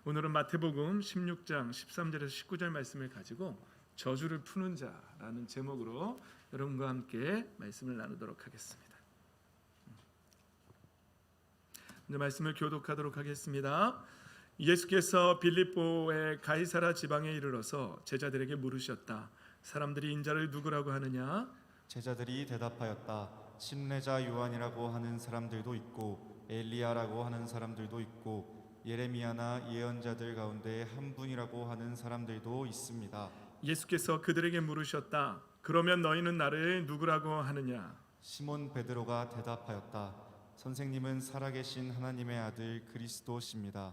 오늘은 마태복음 16장 13절에서 19절 말씀을 가지고 저주를 푸는 자라는 제목으로 여러분과 함께 말씀을 나누도록 하겠습니다. 오늘 말씀을 교독하도록 하겠습니다. 예수께서 빌립보의 가이사라 지방에 이르러서 제자들에게 물으셨다. 사람들이 인자를 누구라고 하느냐? 제자들이 대답하였다. 침례자 요한이라고 하는 사람들도 있고 엘리야라고 하는 사람들도 있고 예레미야나 예언자들 가운데 한 분이라고 하는 사람들도 있습니다. 예수께서 그들에게 물으셨다. 그러면 너희는 나를 누구라고 하느냐? 시몬 베드로가 대답하였다. 선생님은 살아계신 하나님의 아들 그리스도십니다.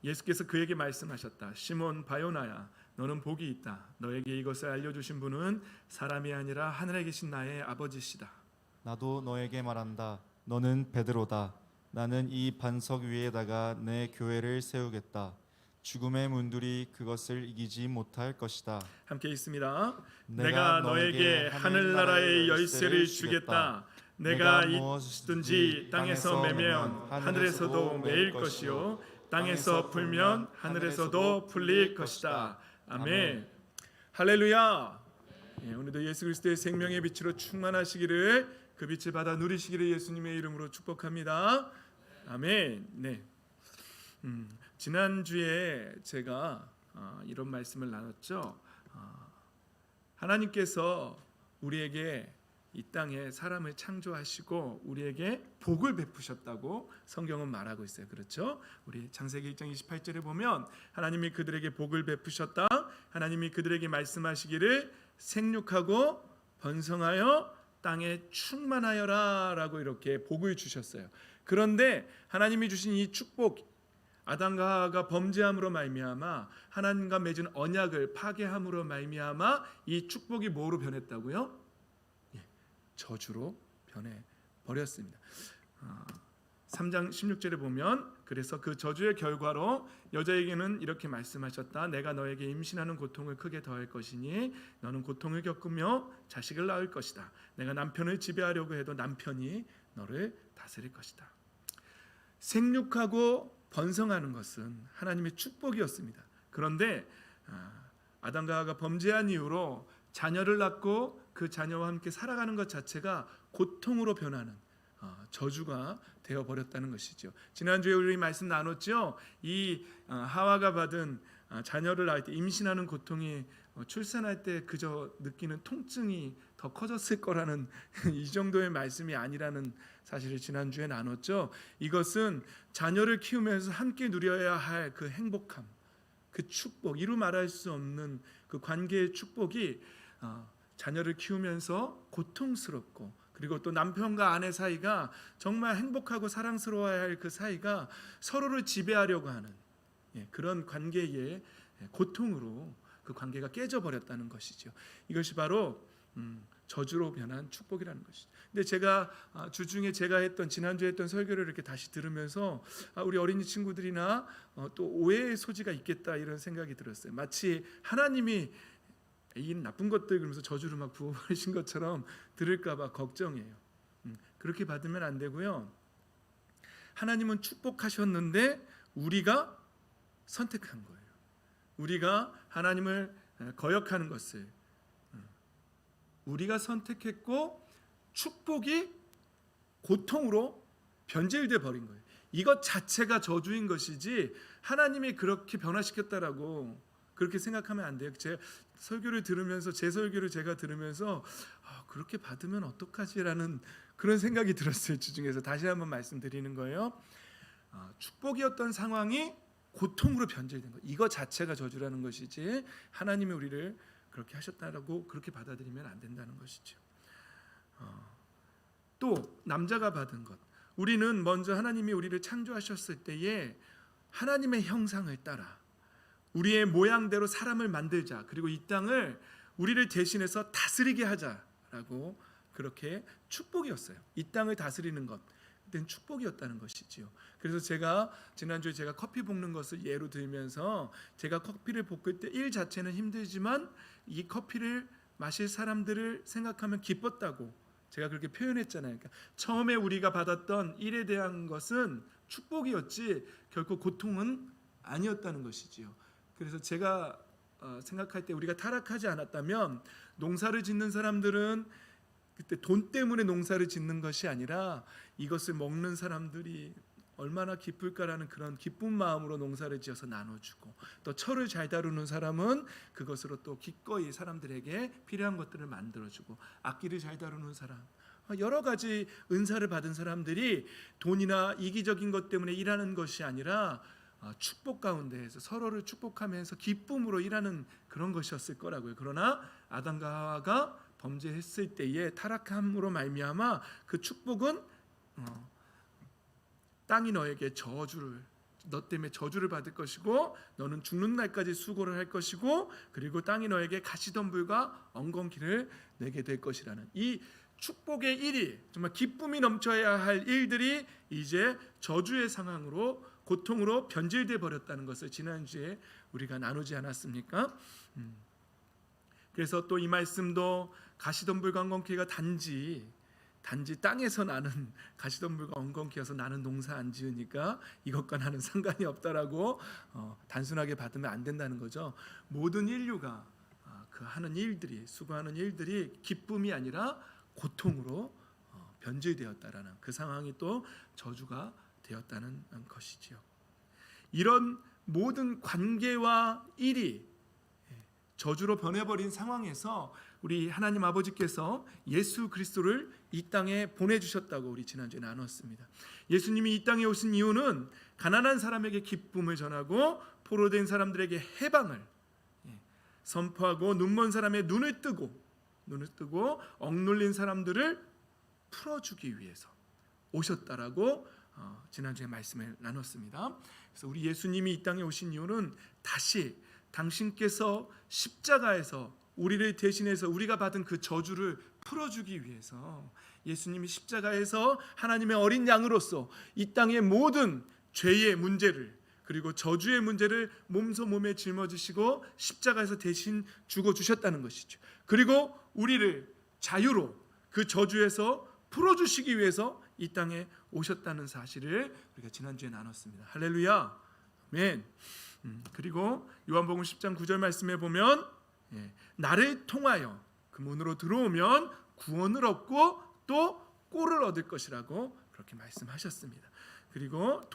예수께서 그에게 말씀하셨다. 시몬 바요나야, 너는 복이 있다. 너에게 이것을 알려주신 분은 사람이 아니라 하늘에 계신 나의 아버지시다. 나도 너에게 말한다. 너는 베드로다. 나는 이 반석 위에다가 내 교회를 세우겠다. 죽음의 문들이 그것을 이기지 못할 것이다. 함께 읽습니다. 내가 너에게 하늘나라의 열쇠를 주겠다. 내가 무엇이든지 땅에서 매면 하늘에서도 매일 것이요 땅에서 풀면 하늘에서도 풀릴 것이다. 아멘. 할렐루야. 오늘도 예수 그리스도의 생명의 빛으로 충만하시기를, 그 빛을 받아 누리시기를 예수님의 이름으로 축복합니다. 아멘. 네. 지난주에 제가 이런 말씀을 나눴죠. 하나님께서 우리에게 이 땅에 사람을 창조하시고 우리에게 복을 베푸셨다고 성경은 말하고 있어요. 그렇죠? 우리 창세기 1장 28절에 보면 하나님이 그들에게 복을 베푸셨다. 하나님이 그들에게 말씀하시기를 생육하고 번성하여 땅에 충만하여라 라고 이렇게 복을 주셨어요. 그런데 하나님이 주신 이 축복, 아담과 하와가 범죄함으로 말미암아 하나님과 맺은 언약을 파괴함으로 말미암아 이 축복이 뭐로 변했다고요? 저주로 변해버렸습니다. 3장 16절에 보면 그래서 그 저주의 결과로 여자에게는 이렇게 말씀하셨다. 내가 너에게 임신하는 고통을 크게 더할 것이니 너는 고통을 겪으며 자식을 낳을 것이다. 내가 남편을 지배하려고 해도 남편이 너를 다스릴 것이다. 생육하고 번성하는 것은 하나님의 축복이었습니다. 그런데 아담과 하와가 범죄한 이후로 자녀를 낳고 그 자녀와 함께 살아가는 것 자체가 고통으로 변하는 저주가 되어버렸다는 것이죠. 지난주에 우리 말씀 나눴죠. 이 하와가 받은 자녀를 낳을 때 임신하는 고통이 출산할 때 그저 느끼는 통증이 더 커졌을 거라는 이 정도의 말씀이 아니라는 사실을 지난주에 나눴죠. 이것은 자녀를 키우면서 함께 누려야 할 그 행복함, 그 축복, 이루 말할 수 없는 그 관계의 축복이 자녀를 키우면서 고통스럽고, 그리고 또 남편과 아내 사이가 정말 행복하고 사랑스러워야 할 그 사이가 서로를 지배하려고 하는 그런 관계의 고통으로 그 관계가 깨져버렸다는 것이죠. 이것이 바로 저주로 변한 축복이라는 것이죠. 근데 제가 주중에 제가 했던, 지난주에 했던 설교를 이렇게 다시 들으면서 우리 어린이 친구들이나 또 오해의 소지가 있겠다 이런 생각이 들었어요. 마치 하나님이 이 나쁜 것들 그러면서 저주를 막 부어버리신 것처럼 들을까봐 걱정해요. 그렇게 받으면 안 되고요. 하나님은 축복하셨는데 우리가 선택한 거예요. 우리가 하나님을 거역하는 것을 우리가 선택했고 축복이 고통으로 변질돼 버린 거예요. 이것 자체가 저주인 것이지 하나님이 그렇게 변화시켰다라고 그렇게 생각하면 안 돼요. 제 설교를 들으면서, 제 설교를 제가 들으면서 그렇게 받으면 어떡하지라는 그런 생각이 들었어요. 주중에서 다시 한번 말씀드리는 거예요. 축복이었던 상황이 고통으로 변질된 거, 이거 자체가 저주라는 것이지 하나님이 우리를 그렇게 하셨다라고 그렇게 받아들이면 안 된다는 것이죠. 또 남자가 받은 것, 우리는 먼저 하나님이 우리를 창조하셨을 때에 하나님의 형상을 따라 우리의 모양대로 사람을 만들자, 그리고 이 땅을 우리를 대신해서 다스리게 하자라고, 그렇게 축복이었어요. 이 땅을 다스리는 것, 그때는 축복이었다는 것이지요. 그래서 제가 지난주에 제가 커피 볶는 것을 예로 들면서, 제가 커피를 볶을 때 일 자체는 힘들지만 이 커피를 마실 사람들을 생각하면 기뻤다고 제가 그렇게 표현했잖아요. 그러니까 처음에 우리가 받았던 일에 대한 것은 축복이었지 결코 고통은 아니었다는 것이지요. 그래서 제가 생각할 때 우리가 타락하지 않았다면 농사를 짓는 사람들은 그때 돈 때문에 농사를 짓는 것이 아니라 이것을 먹는 사람들이 얼마나 기쁠까라는 그런 기쁜 마음으로 농사를 지어서 나눠주고, 또 철을 잘 다루는 사람은 그것으로 또 기꺼이 사람들에게 필요한 것들을 만들어주고, 악기를 잘 다루는 사람, 여러 가지 은사를 받은 사람들이 돈이나 이기적인 것 때문에 일하는 것이 아니라 축복 가운데에서 서로를 축복하면서 기쁨으로 일하는 그런 것이었을 거라고요. 그러나 아담과 하와가 범죄했을 때에 타락함으로 말미암아 그 축복은 땅이 너에게 너 때문에 저주를 받을 것이고, 너는 죽는 날까지 수고를 할 것이고, 그리고 땅이 너에게 가시덤불과 엉겅퀴를 내게 될 것이라는 이 축복의 일이, 정말 기쁨이 넘쳐야 할 일들이 이제 저주의 상황으로, 고통으로 변질돼 버렸다는 것을 지난주에 우리가 나누지 않았습니까? 그래서 또 이 말씀도 가시덤불과 엉겅퀴가 단지 땅에서 나는 가시덤불과 엉겅퀴여서 나는 농사 안 지으니까 이것과 나는 상관이 없다라고 단순하게 받으면 안 된다는 거죠. 모든 인류가 그 하는 일들이, 수고하는 일들이 기쁨이 아니라 고통으로 변질되었다라는 그 상황이 또 저주가 되었다는 것이지요. 이런 모든 관계와 일이 저주로 변해버린 상황에서 우리 하나님 아버지께서 예수 그리스도를 이 땅에 보내주셨다고 우리 지난주에 나눴습니다. 예수님이 이 땅에 오신 이유는 가난한 사람에게 기쁨을 전하고 포로된 사람들에게 해방을 선포하고, 눈먼 사람의 눈을 뜨고 억눌린 사람들을 풀어주기 위해서 오셨다라고 지난주에 말씀을 나눴습니다. 그래서 우리 예수님이 이 땅에 오신 이유는 다시 당신께서 십자가에서 우리를 대신해서 우리가 받은 그 저주를 풀어주기 위해서 예수님이 십자가에서 하나님의 어린 양으로서 이 땅의 모든 죄의 문제를, 그리고 저주의 문제를 몸에 짊어지시고 십자가에서 대신 죽어주셨다는 것이죠. 그리고 우리를 자유로 그 저주에서 풀어주시기 위해서 이 땅에 오셨다는 사실을 우리가 지난주에 나눴습니다. 할렐루야, 아멘. 그리고 요한복음 10장 9절 말씀에 보면 나를 통하여 그 문으로 들어오면 구원을 얻고 또 꼴을 얻을 것이라고 그렇게 말씀하셨습니다. 그리고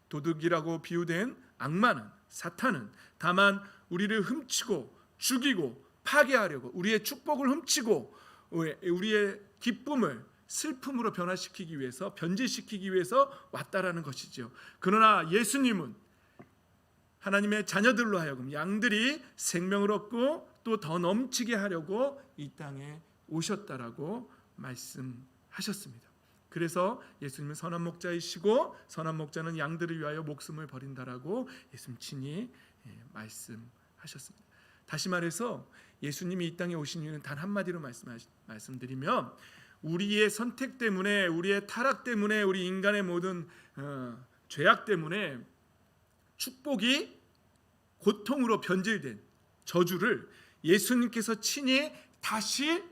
도둑이라고 비유된 악마는, 사탄은 다만 우리를 훔치고 죽이고 파괴하려고, 우리의 축복을 훔치고 우리의 기쁨을 슬픔으로 변화시키기 위해서, 변질시키기 위해서 왔다라는 것이죠. 그러나 예수님은 하나님의 자녀들로 하여금 양들이 생명을 얻고 또 더 넘치게 하려고 이 땅에 오셨다라고 말씀하셨습니다. 그래서 예수님은 선한 목자이시고 선한 목자는 양들을 위하여 목숨을 버린다라고 예수님 친히 말씀하셨습니다. 다시 말해서 예수님이 이 땅에 오신 이유는 단 한마디로 말씀드리면, 우리의 선택 때문에, 우리의 타락 때문에, 우리 인간의 모든 죄악 때문에 축복이 고통으로 변질된 저주를 예수님께서 친히 다시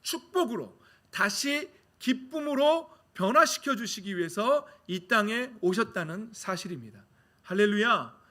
축복으로, 다시 기쁨으로 변화시켜 주시기 위해서 이 땅에 오셨다는 사실입니다. 할렐루야.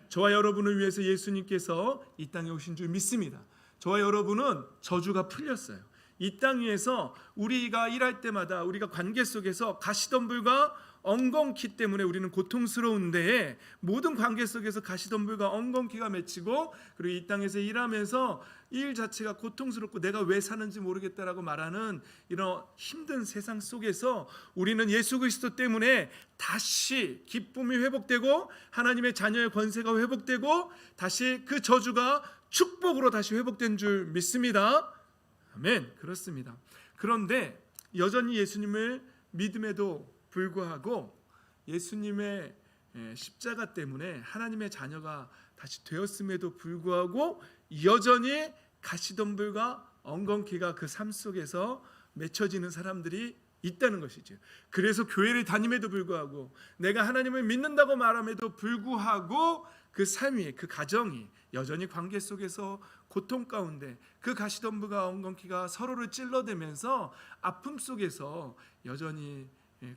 저와 여러분을 위해서 예수님께서 이 땅에 오신 줄 믿습니다. 저와 여러분은 저주가 풀렸어요. 이 땅 위에서 우리가 일할 때마다, 우리가 관계 속에서 가시덤불과 엉겅퀴 때문에 우리는 고통스러운데, 모든 관계 속에서 가시덤불과 엉겅퀴가 맺히고, 그리고 이 땅에서 일하면서 일 자체가 고통스럽고 내가 왜 사는지 모르겠다라고 말하는 이런 힘든 세상 속에서 우리는 예수 그리스도 때문에 다시 기쁨이 회복되고 하나님의 자녀의 권세가 회복되고 다시 그 저주가 축복으로 다시 회복된 줄 믿습니다. 아멘. 그렇습니다. 그런데 여전히 예수님을 믿음에도 불구하고 예수님의 십자가 때문에 하나님의 자녀가 다시 되었음에도 불구하고 여전히 가시덤불과 엉겅퀴가 그 삶 속에서 맺혀지는 사람들이 있다는 것이죠. 그래서 교회를 다님에도 불구하고, 내가 하나님을 믿는다고 말함에도 불구하고 그 삶이, 그 가정이 여전히 관계 속에서 고통 가운데 그 가시덤불과 엉겅퀴가 서로를 찔러대면서 아픔 속에서 여전히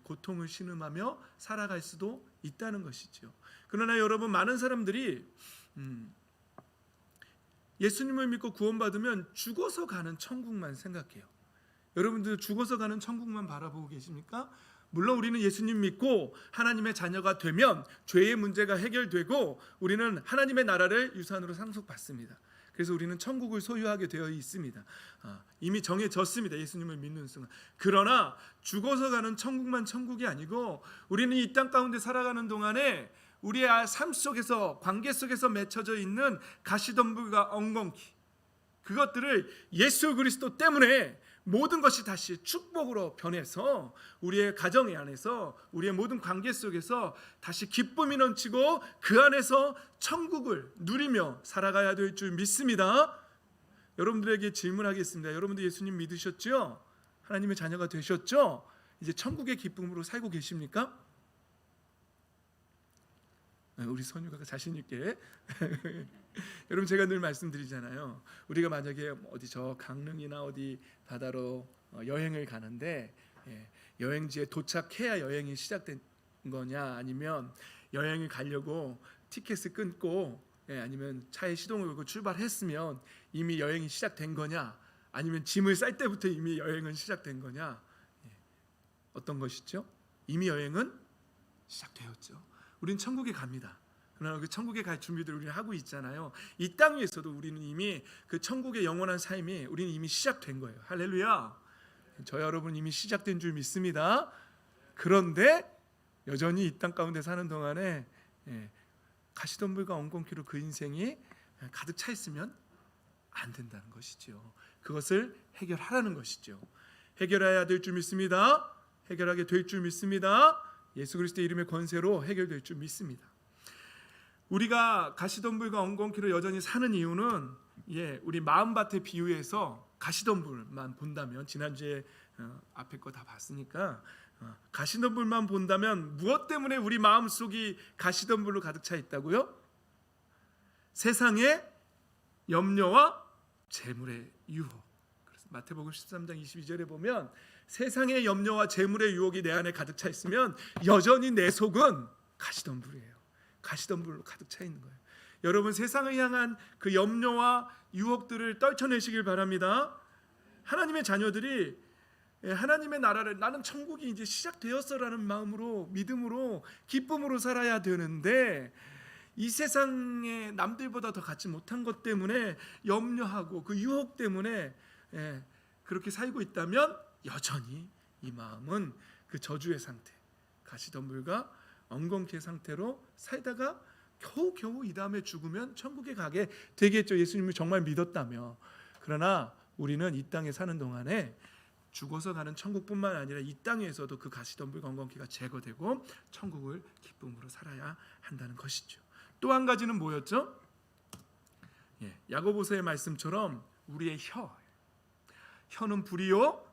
고통을 신음하며 살아갈 수도 있다는 것이죠. 그러나 여러분, 많은 사람들이 예수님을 믿고 구원받으면 죽어서 가는 천국만 생각해요. 여러분들 죽어서 가는 천국만 바라보고 계십니까? 물론 우리는 예수님 믿고 하나님의 자녀가 되면 죄의 문제가 해결되고 우리는 하나님의 나라를 유산으로 상속받습니다. 그래서 우리는 천국을 소유하게 되어 있습니다. 이미 정해졌습니다. 예수님을 믿는 순간. 그러나 죽어서 가는 천국만 천국이 아니고 우리는 이 땅 가운데 살아가는 동안에 우리의 삶 속에서, 관계 속에서 맺혀져 있는 가시덤불과 엉겅퀴, 그것들을 예수 그리스도 때문에 모든 것이 다시 축복으로 변해서 우리의 가정 안에서, 우리의 모든 관계 속에서 다시 기쁨이 넘치고 그 안에서 천국을 누리며 살아가야 될 줄 믿습니다. 여러분들에게 질문하겠습니다. 여러분들 예수님 믿으셨죠? 하나님의 자녀가 되셨죠? 이제 천국의 기쁨으로 살고 계십니까? 우리 선유가 자신 있게 여러분, 제가 늘 말씀드리잖아요. 우리가 만약에 어디 저 강릉이나 어디 바다로 여행을 가는데 여행지에 도착해야 여행이 시작된 거냐, 아니면 여행을 가려고 티켓을 끊고 아니면 차에 시동을 걸고 출발했으면 이미 여행이 시작된 거냐, 아니면 짐을 쌀 때부터 이미 여행은 시작된 거냐, 어떤 것이죠? 이미 여행은 시작되었죠. 우리는 천국에 갑니다. 그러나 그 천국에 갈 준비들을 우리는 하고 있잖아요. 이 땅 위에서도 우리는 이미 그 천국의 영원한 삶이 우리는 이미 시작된 거예요. 할렐루야. 저 여러분 이미 시작된 줄 믿습니다. 그런데 여전히 이 땅 가운데 사는 동안에 가시덤불과 엉겅퀴로 그 인생이 가득 차 있으면 안 된다는 것이죠. 그것을 해결하라는 것이죠. 해결해야 될 줄 믿습니다. 해결하게 될 줄 믿습니다. 예수 그리스도의 이름의 권세로 해결될 줄 믿습니다. 우리가 가시덤불과 엉겅퀴로 여전히 사는 이유는 우리 마음밭에 비유해서 가시덤불만 본다면, 지난주에 앞에 거 다 봤으니까 가시덤불만 본다면 무엇 때문에 우리 마음속이 가시덤불로 가득 차 있다고요? 세상의 염려와 재물의 유혹. 그래서 마태복음 13장 22절에 보면 세상의 염려와 재물의 유혹이 내 안에 가득 차 있으면 여전히 내 속은 가시덤불이에요. 가시덤불로 가득 차 있는 거예요. 여러분, 세상을 향한 그 염려와 유혹들을 떨쳐내시길 바랍니다. 하나님의 자녀들이 하나님의 나라를, 나는 천국이 이제 시작되었어라는 마음으로, 믿음으로, 기쁨으로 살아야 되는데 이 세상에 남들보다 더 갖지 못한 것 때문에 염려하고 그 유혹 때문에 그렇게 살고 있다면 여전히 이 마음은 그 저주의 상태, 가시덤불과 엉겅퀴의 상태로 살다가 겨우겨우 이 다음에 죽으면 천국에 가게 되겠죠. 예수님을 정말 믿었다며. 그러나 우리는 이 땅에 사는 동안에 죽어서 가는 천국뿐만 아니라 이 땅에서도 그 가시덤불과 엉겅퀴가 제거되고 천국을 기쁨으로 살아야 한다는 것이죠. 또 한 가지는 뭐였죠? 야고보서의 말씀처럼 우리의 혀는 불이요,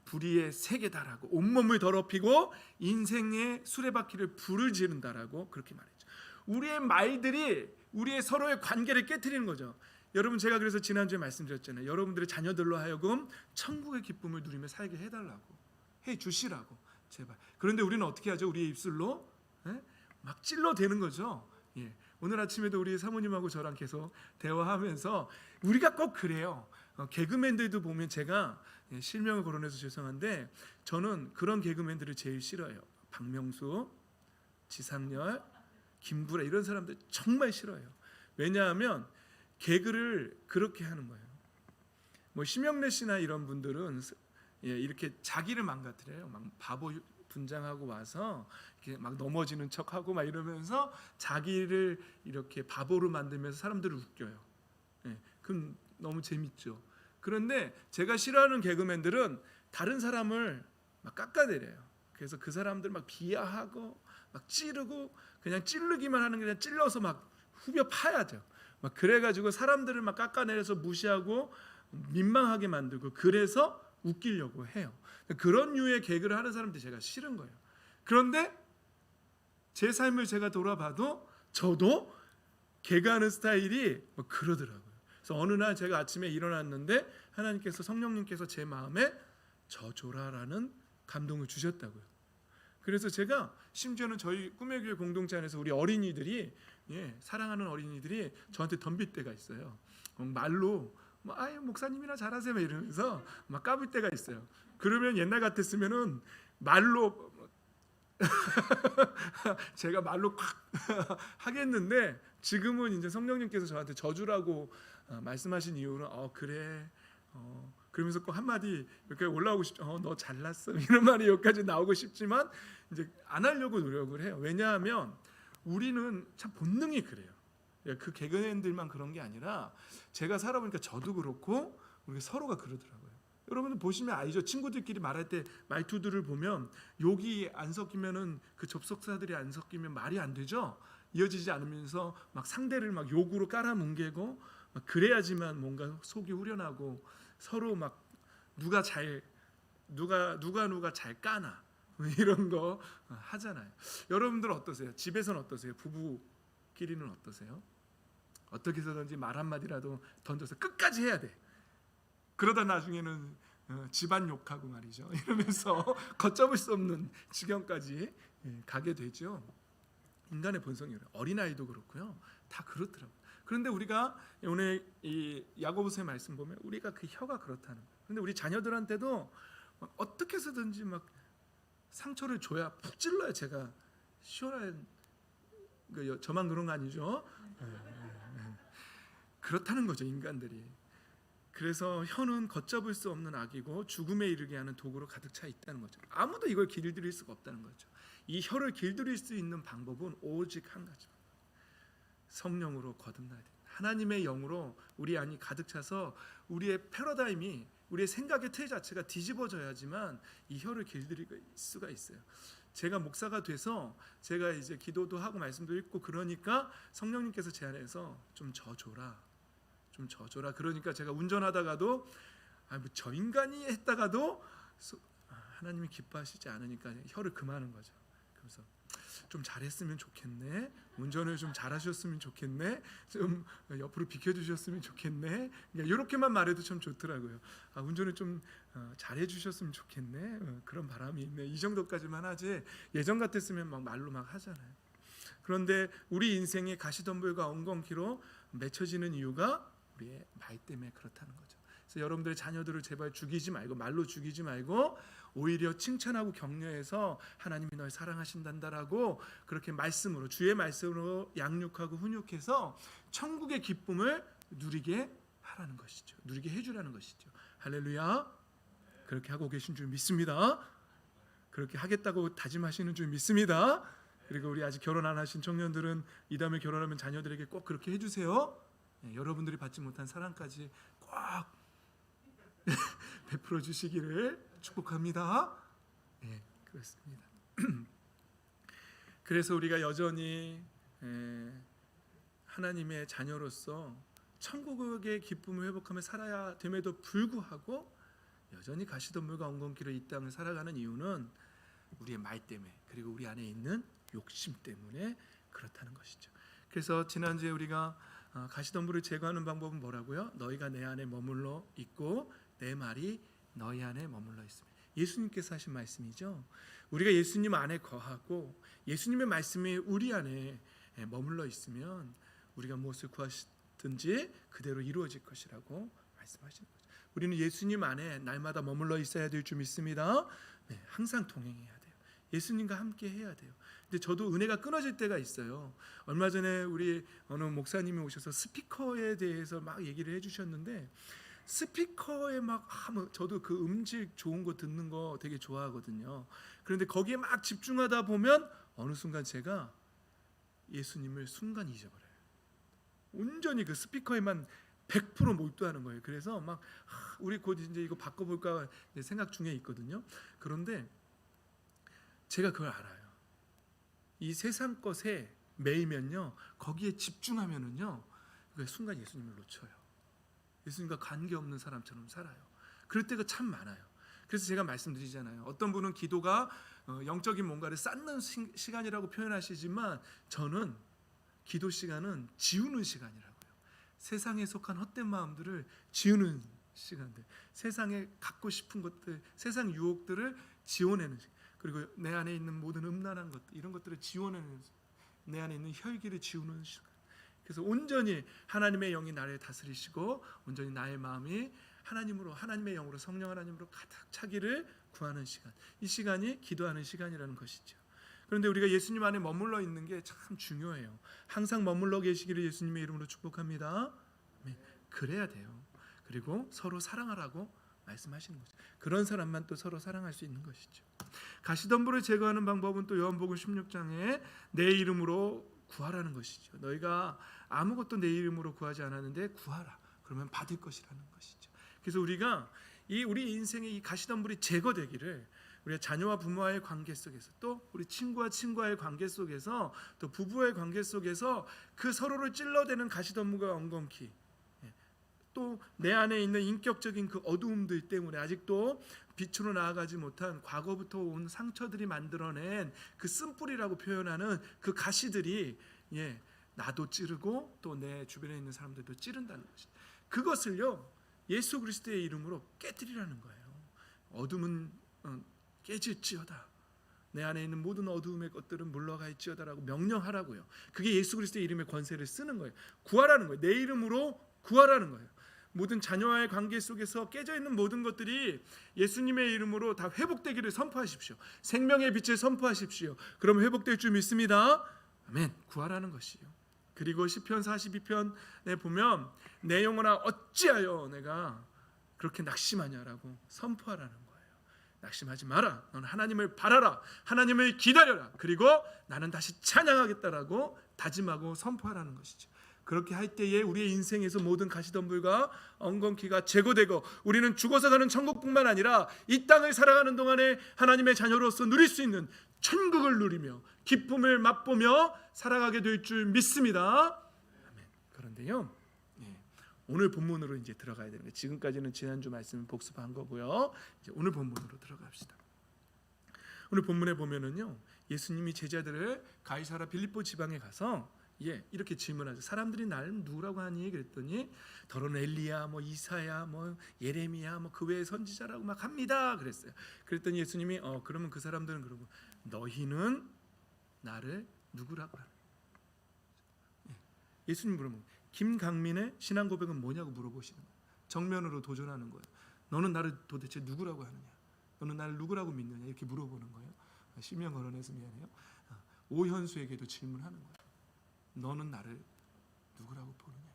불의의 세계다라고, 온몸을 더럽히고 인생의 수레바퀴를 불을 지른다라고 그렇게 말했죠. 우리의 말들이 우리의 서로의 관계를 깨트리는 거죠. 여러분, 제가 그래서 지난주에 말씀드렸잖아요. 여러분들의 자녀들로 하여금 천국의 기쁨을 누리며 살게 해달라고, 해주시라고, 제발. 그런데 우리는 어떻게 하죠? 우리의 입술로 막 찔러대는 거죠. 오늘 아침에도 우리 사모님하고 저랑 계속 대화하면서 우리가 꼭 그래요. 개그맨들도 보면, 제가 실명을 거론해서 죄송한데 저는 그런 개그맨들을 제일 싫어해요. 박명수, 지상렬, 김구라, 이런 사람들 정말 싫어해요. 왜냐하면 개그를 그렇게 하는 거예요. 뭐 심영래 씨나 이런 분들은 이렇게 자기를 망가뜨려요. 막 바보 분장하고 와서 이렇게 막 넘어지는 척하고 막 이러면서 자기를 이렇게 바보로 만들면서 사람들을 웃겨요. 그럼 너무 재밌죠. 그런데 제가 싫어하는 개그맨들은 다른 사람을 막 깎아내려요. 그래서 그 사람들 막 비하하고 막 찌르고, 그냥 찌르기만 하는 게 아니라 찔러서 막 후벼 파야죠. 막 그래가지고 사람들을 막 깎아내려서 무시하고 민망하게 만들고, 그래서 웃기려고 해요. 그런 류의 개그를 하는 사람들이 제가 싫은 거예요. 그런데 제 삶을 제가 돌아봐도 저도 개그하는 스타일이 뭐 그러더라고요. 그래서 어느 날 제가 아침에 일어났는데 하나님께서, 성령님께서 제 마음에 저조라라는 감동을 주셨다고요. 그래서 제가 심지어는 저희 꿈의 교회 공동체 안에서 우리 어린이들이 사랑하는 어린이들이 저한테 덤빌 때가 있어요. 말로 아유 목사님이나 잘하세요 이러면서 막 까불 때가 있어요. 그러면 옛날 같았으면은 말로 제가 말로 콱 하겠는데 지금은 이제 성령님께서 저한테 저주라고 말씀하신 이유는 그래 그러면서 꼭 한마디 이렇게 올라오고 싶죠. 너 잘났어 이런 말이 여기까지 나오고 싶지만 이제 안 하려고 노력을 해요. 왜냐하면 우리는 참 본능이 그래요. 그 개그맨들만 그런 게 아니라 제가 살아보니까 저도 그렇고 우리 서로가 그러더라고요. 여러분들 보시면 알죠. 친구들끼리 말할 때 말투들을 보면 욕이 안 섞이면은 그 접속사들이 안 섞이면 말이 안 되죠. 이어지지 않으면서 막 상대를 막 욕으로 깔아뭉개고 막 그래야지만 뭔가 속이 후련하고 서로 막 누가 잘 까나 이런 거 하잖아요. 여러분들 어떠세요? 집에서는 어떠세요? 부부끼리는 어떠세요? 어떻게 해서든지 말 한마디라도 던져서 끝까지 해야 돼. 그러다 나중에는 집안 욕하고 말이죠. 이러면서 걷잡을 수 없는 지경까지 가게 되죠. 인간의 본성이 그래요. 어린아이도 그렇고요. 다 그렇더라고요. 그런데 우리가 오늘 이 야고보서의 말씀 보면 우리가 그 혀가 그렇다는 거예요. 그런데 우리 자녀들한테도 어떻게 해서든지 막 상처를 줘야 푹 찔러야 제가 시원한 저만 그런 거 아니죠? 그렇다는 거죠, 인간들이. 그래서 혀는 걷잡을 수 없는 악이고 죽음에 이르게 하는 도구로 가득 차 있다는 거죠. 아무도 이걸 길들일 수가 없다는 거죠. 이 혀를 길들일 수 있는 방법은 오직 한 가지. 성령으로 거듭나야 돼요. 하나님의 영으로 우리 안이 가득 차서 우리의 패러다임이 우리의 생각의 틀 자체가 뒤집어져야지만 이 혀를 길들일 수가 있어요. 제가 목사가 돼서 제가 이제 기도도 하고 말씀도 읽고 그러니까 성령님께서 제 안에서 좀 져줘라. 그러니까 제가 운전하다가도 저 인간이 했다가도 하나님이 기뻐하시지 않으니까 혀를 금하는 거죠. 그래서 좀 잘했으면 좋겠네. 운전을 좀 잘하셨으면 좋겠네. 좀 옆으로 비켜주셨으면 좋겠네. 이렇게만 말해도 참 좋더라고요. 운전을 좀 잘해주셨으면 좋겠네. 그런 바람이 있네. 이 정도까지만 하지 예전 같았으면 막 말로 막 하잖아요. 그런데 우리 인생의 가시덤불과 엉겅퀴로 맺혀지는 이유가 우리의 말 때문에 그렇다는 거죠. 그래서 여러분들의 자녀들을 제발 죽이지 말고 말로 죽이지 말고 오히려 칭찬하고 격려해서 하나님이 널 사랑하신단다라고 그렇게 말씀으로 주의 말씀으로 양육하고 훈육해서 천국의 기쁨을 누리게 하라는 것이죠. 누리게 해주라는 것이죠. 할렐루야. 그렇게 하고 계신 줄 믿습니다. 그렇게 하겠다고 다짐하시는 줄 믿습니다. 그리고 우리 아직 결혼 안 하신 청년들은 이 다음에 결혼하면 자녀들에게 꼭 그렇게 해주세요. 여러분들이 받지 못한 사랑까지 꼭 베풀어 주시기를 축복합니다. 그렇습니다. 그래서 우리가 여전히 하나님의 자녀로서 천국의 기쁨을 회복하며 살아야 됨에도 불구하고 여전히 가시덤불과 엉겅퀴로 이 땅을 살아가는 이유는 우리의 말 때문에 그리고 우리 안에 있는 욕심 때문에 그렇다는 것이죠. 그래서 지난주에 우리가 가시덤불을 제거하는 방법은 뭐라고요? 너희가 내 안에 머물러 있고 내 말이 너희 안에 머물러 있습니다. 예수님께서 하신 말씀이죠. 우리가 예수님 안에 거하고 예수님의 말씀이 우리 안에 머물러 있으면 우리가 무엇을 구하시든지 그대로 이루어질 것이라고 말씀하시는 거죠. 우리는 예수님 안에 날마다 머물러 있어야 될 줄 믿습니다. 항상 동행해야 돼요. 예수님과 함께 해야 돼요. 근데 저도 은혜가 끊어질 때가 있어요. 얼마 전에 우리 어느 목사님이 오셔서 스피커에 대해서 막 얘기를 해주셨는데 스피커에 막 저도 그 음질 좋은 거 듣는 거 되게 좋아하거든요. 그런데 거기에 막 집중하다 보면 어느 순간 제가 예수님을 순간 잊어버려요. 온전히 그 스피커에만 100% 몰두하는 거예요. 그래서 막 우리 곧 이제 이거 바꿔볼까 생각 중에 있거든요. 그런데 제가 그걸 알아요. 이 세상 것에 매이면요, 거기에 집중하면은요, 순간 예수님을 놓쳐요. 예수님과 관계없는 사람처럼 살아요. 그럴 때가 참 많아요. 그래서 제가 말씀드리잖아요. 어떤 분은 기도가 영적인 뭔가를 쌓는 시간이라고 표현하시지만 저는 기도 시간은 지우는 시간이라고요. 세상에 속한 헛된 마음들을 지우는 시간들, 세상에 갖고 싶은 것들, 세상 유혹들을 지워내는 시간. 그리고 내 안에 있는 모든 음란한 것들, 이런 것들을 지워내는, 내 안에 있는 혈기를 지우는 시간. 그래서 온전히 하나님의 영이 나를 다스리시고 온전히 나의 마음이 하나님으로, 하나님의 영으로, 성령 하나님으로 가득 차기를 구하는 시간. 이 시간이 기도하는 시간이라는 것이죠. 그런데 우리가 예수님 안에 머물러 있는 게 참 중요해요. 항상 머물러 계시기를 예수님의 이름으로 축복합니다. 그래야 돼요. 그리고 서로 사랑하라고 말씀하시는 거죠. 그런 사람만 또 서로 사랑할 수 있는 것이죠. 가시덤불을 제거하는 방법은 또 요한복음 16장에 내 이름으로 구하라는 것이죠. 너희가 아무것도 내 이름으로 구하지 않았는데 구하라. 그러면 받을 것이라는 것이죠. 그래서 우리가 우리 인생의 이 가시덤불이 제거되기를 우리가 자녀와 부모와의 관계 속에서, 또 우리 친구와 친구와의 관계 속에서, 또 부부의 관계 속에서 그 서로를 찔러대는 가시덤불과 엉겅퀴, 또 내 안에 있는 인격적인 그 어두움들 때문에 아직도 빛으로 나아가지 못한 과거부터 온 상처들이 만들어낸 그 쓴뿌리라고 표현하는 그 가시들이 나도 찌르고 또 내 주변에 있는 사람들도 찌른다는 것이, 그것을요 예수 그리스도의 이름으로 깨뜨리라는 거예요. 어둠은 깨질지어다. 내 안에 있는 모든 어두움의 것들은 물러갈지어다라고 명령하라고요. 그게 예수 그리스도의 이름의 권세를 쓰는 거예요. 구하라는 거예요. 내 이름으로 구하라는 거예요. 모든 자녀와의 관계 속에서 깨져 있는 모든 것들이 예수님의 이름으로 다 회복되기를 선포하십시오. 생명의 빛을 선포하십시오. 그럼 회복될 줄 믿습니다. 아멘. 구하라는 것이요. 그리고 시편 42편에 보면 내 영혼아 어찌하여 내가 그렇게 낙심하냐라고 선포하라는 거예요. 낙심하지 마라. 너는 하나님을 바라라. 하나님을 기다려라. 그리고 나는 다시 찬양하겠다라고 다짐하고 선포하라는 것이죠. 그렇게 할 때에 우리의 인생에서 모든 가시덤불과 엉겅퀴가 제거되고 우리는 죽어서 가는 천국뿐만 아니라 이 땅을 살아가는 동안에 하나님의 자녀로서 누릴 수 있는 천국을 누리며 기쁨을 맛보며 살아가게 될 줄 믿습니다. 아멘. 그런데요, 오늘 본문으로 이제 들어가야 되는 거예요. 지금까지는 지난주 말씀을 복습한 거고요. 이제 오늘 본문으로 들어갑시다. 오늘 본문에 보면은요, 예수님이 제자들을 가이사라 빌립보 지방에 가서 이렇게 질문하죠. 사람들이 날 누구라고 하니? 그랬더니 더러는 엘리야, 뭐 이사야, 뭐 예레미야, 뭐 그 외의 선지자라고 막 합니다. 그랬어요. 그랬더니 예수님이 그러면 그 사람들은 그러고 너희는 나를 누구라고 하는? 예수님 물어보면 김강민의 신앙 고백은 뭐냐고 물어보시는 거예요. 정면으로 도전하는 거예요. 너는 나를 도대체 누구라고 하느냐? 너는 나를 누구라고 믿느냐? 이렇게 물어보는 거예요. 시면 거론해서 미안해요. 오현수에게도 질문하는 거예요. 너는 나를 누구라고 보느냐?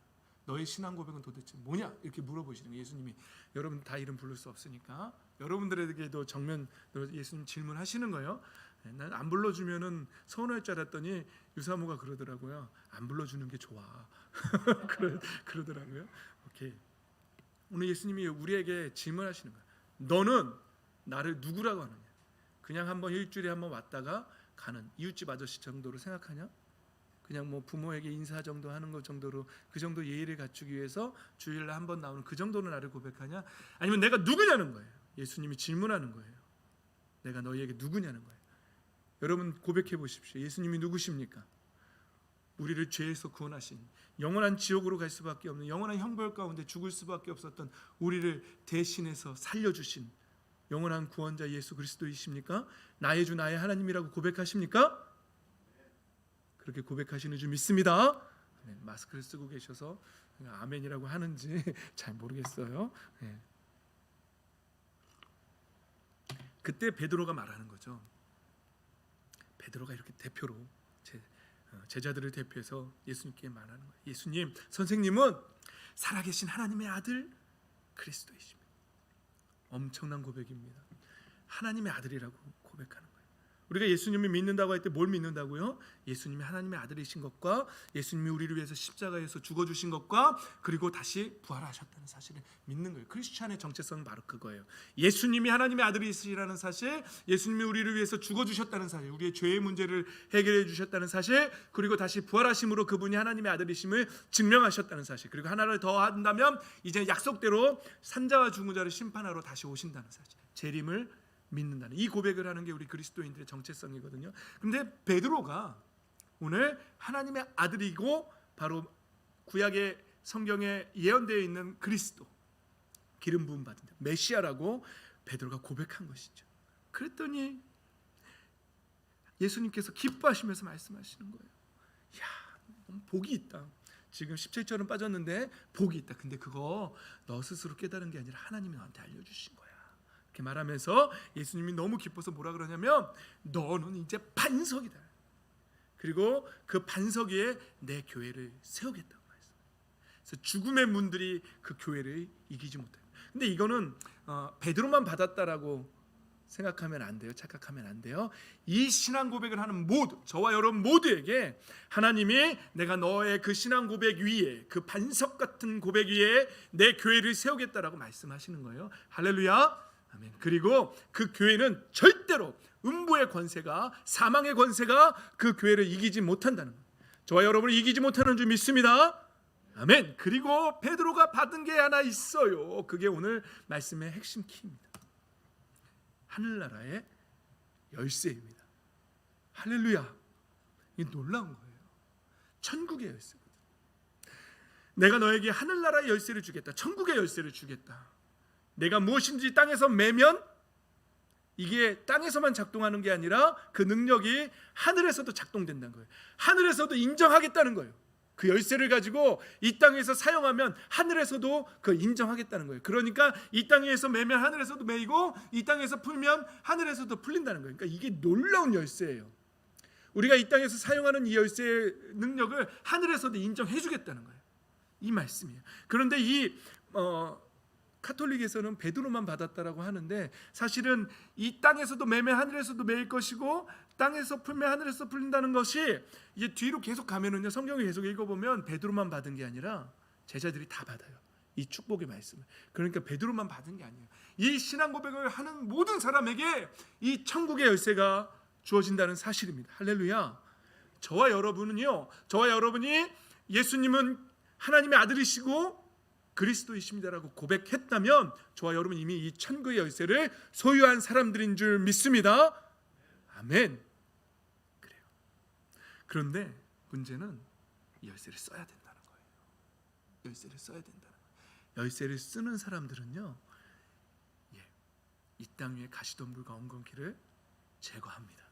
너의 신앙 고백은 도대체 뭐냐? 이렇게 물어보시는 거예요. 예수님이 여러분 다 이름 부를 수 없으니까 여러분들에게도 정면 예수님 질문하시는 거예요. 난 안 불러주면은 서운할 줄 알았더니 유사모가 그러더라고요. 안 불러주는 게 좋아. 그러더라고요. 오케이. 오늘 예수님이 우리에게 질문하시는 거예요. 너는 나를 누구라고 하느냐? 그냥 한번 일주일에 한번 왔다가 가는 이웃집 아저씨 정도로 생각하냐? 그냥 뭐 부모에게 인사 정도 하는 것 정도로 그 정도 예의를 갖추기 위해서 주일날 한번 나오는 그 정도로 나를 고백하냐? 아니면 내가 누구냐는 거예요. 예수님이 질문하는 거예요. 내가 너희에게 누구냐는 거예요. 여러분 고백해 보십시오. 예수님이 누구십니까? 우리를 죄에서 구원하신, 영원한 지옥으로 갈 수밖에 없는, 영원한 형벌 가운데 죽을 수밖에 없었던 우리를 대신해서 살려주신 영원한 구원자 예수 그리스도이십니까? 나의 주 나의 하나님이라고 고백하십니까? 그렇게 고백하시는 줄 믿습니다. 마스크를 쓰고 계셔서 아멘이라고 하는지 잘 모르겠어요. 그때 베드로가 말하는 거죠. 베드로가 이렇게 대표로 제자들을 대표해서 예수님께 말하는 거예요. 예수님, 선생님은 살아계신 하나님의 아들 그리스도이십니다. 엄청난 고백입니다. 하나님의 아들이라고 고백하는 거예요. 우리가 예수님을 믿는다고 할 때 뭘 믿는다고요? 예수님이 하나님의 아들이신 것과 예수님이 우리를 위해서 십자가에서 죽어주신 것과 그리고 다시 부활하셨다는 사실을 믿는 거예요. 크리스찬의 정체성은 바로 그거예요. 예수님이 하나님의 아들이시라는 사실, 예수님이 우리를 위해서 죽어주셨다는 사실, 우리의 죄의 문제를 해결해 주셨다는 사실, 그리고 다시 부활하심으로 그분이 하나님의 아들이심을 증명하셨다는 사실, 그리고 하나를 더 한다면 이제 약속대로 산자와 죽은 자를 심판하러 다시 오신다는 사실, 재림을 믿는다는 이 고백을 하는 게 우리 그리스도인들의 정체성이거든요. 그런데 베드로가 오늘 하나님의 아들이고 바로 구약의 성경에 예언되어 있는 그리스도, 기름 부음 받은 메시아라고 베드로가 고백한 것이죠. 그랬더니 예수님께서 기뻐하시면서 말씀하시는 거예요. 야, 너무 복이 있다. 지금 17절은 빠졌는데 복이 있다. 근데 그거 너 스스로 깨달은 게 아니라 하나님이 너한테 알려주신 거야. 이렇게 말하면서 예수님이 너무 기뻐서 뭐라 그러냐면 너는 이제 반석이다. 그리고 그 반석 위에 내 교회를 세우겠다고 말씀해요. 그래서 죽음의 문들이 그 교회를 이기지 못해요. 근데 이거는 베드로만 받았다라고 생각하면 안 돼요. 착각하면 안 돼요. 이 신앙 고백을 하는 모두, 저와 여러분 모두에게 하나님이 내가 너의 그 신앙 고백 위에, 그 반석 같은 고백 위에 내 교회를 세우겠다라고 말씀하시는 거예요. 할렐루야. 아멘. 그리고 그 교회는 절대로 음부의 권세가, 사망의 권세가 그 교회를 이기지 못한다는 거예요. 저와 여러분을 이기지 못하는 줄 믿습니다. 아멘. 그리고 베드로가 받은 게 하나 있어요. 그게 오늘 말씀의 핵심 키입니다. 하늘나라의 열쇠입니다. 할렐루야. 이게 놀라운 거예요. 천국의 열쇠거든요. 내가 너에게 하늘나라의 열쇠를 주겠다. 천국의 열쇠를 주겠다. 내가 무엇인지 땅에서 매면 이게 땅에서만 작동하는 게 아니라 그 능력이 하늘에서도 작동된다는 거예요. 하늘에서도 인정하겠다는 거예요. 그 열쇠를 가지고 이 땅에서 사용하면 하늘에서도 그 인정하겠다는 거예요. 그러니까 이 땅에서 매면 하늘에서도 매이고 이 땅에서 풀면 하늘에서도 풀린다는 거예요. 그러니까 이게 놀라운 열쇠예요. 우리가 이 땅에서 사용하는 이 열쇠의 능력을 하늘에서도 인정해 주겠다는 거예요. 이 말씀이에요. 그런데 이 카톨릭에서는 베드로만 받았다라고 하는데 사실은 이 땅에서도 매면 하늘에서도 매일 것이고 땅에서 풀면 하늘에서 풀린다는 것이 이제 뒤로 계속 가면은요, 성경을 계속 읽어보면 베드로만 받은 게 아니라 제자들이 다 받아요. 이 축복의 말씀을. 그러니까 베드로만 받은 게 아니에요. 이 신앙 고백을 하는 모든 사람에게 이 천국의 열쇠가 주어진다는 사실입니다. 할렐루야. 저와 여러분은요, 저와 여러분이 예수님은 하나님의 아들이시고 그리스도이십니다라고 고백했다면 저와 여러분 이미 이 천국의 열쇠를 소유한 사람들인 줄 믿습니다. 아멘. 그래요. 그런데 문제는 이 열쇠를 써야 된다는 거예요. 열쇠를 써야 된다는 거예요. 열쇠를 쓰는 사람들은요, 이 땅 위에 가시덤불과 엉겅퀴를 제거합니다.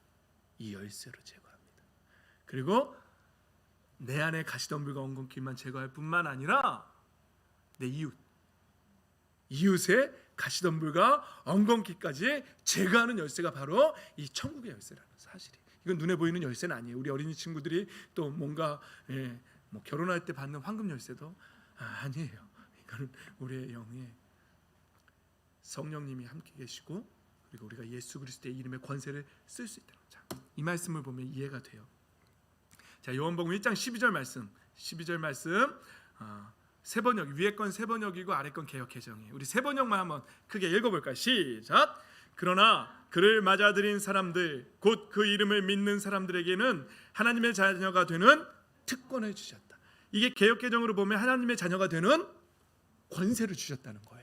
이 열쇠로 제거합니다. 그리고 내 안에 가시덤불과 엉겅퀴만 제거할 뿐만 아니라 내 이웃의 가시덤불과 엉겅퀴까지 제거하는 열쇠가 바로 이 천국의 열쇠라는 사실이. 이건 눈에 보이는 열쇠는 아니에요. 우리 어린이 친구들이 또 뭔가 뭐 결혼할 때 받는 황금 열쇠도 아니에요. 이거는 우리의 영에 성령님이 함께 계시고 그리고 우리가 예수 그리스도의 이름의 권세를 쓸 수 있다는 거죠. 이 말씀을 보면 이해가 돼요. 자, 요한복음 1장 12절 말씀 세 번역, 위에 건 세 번역이고 아래 건 개역 개정이에요. 우리 세 번역만 한번 크게 읽어볼까요? 시작. 그러나 그를 맞아들인 사람들, 곧 그 이름을 믿는 사람들에게는 하나님의 자녀가 되는 특권을 주셨다. 이게 개역 개정으로 보면 하나님의 자녀가 되는 권세를 주셨다는 거예요.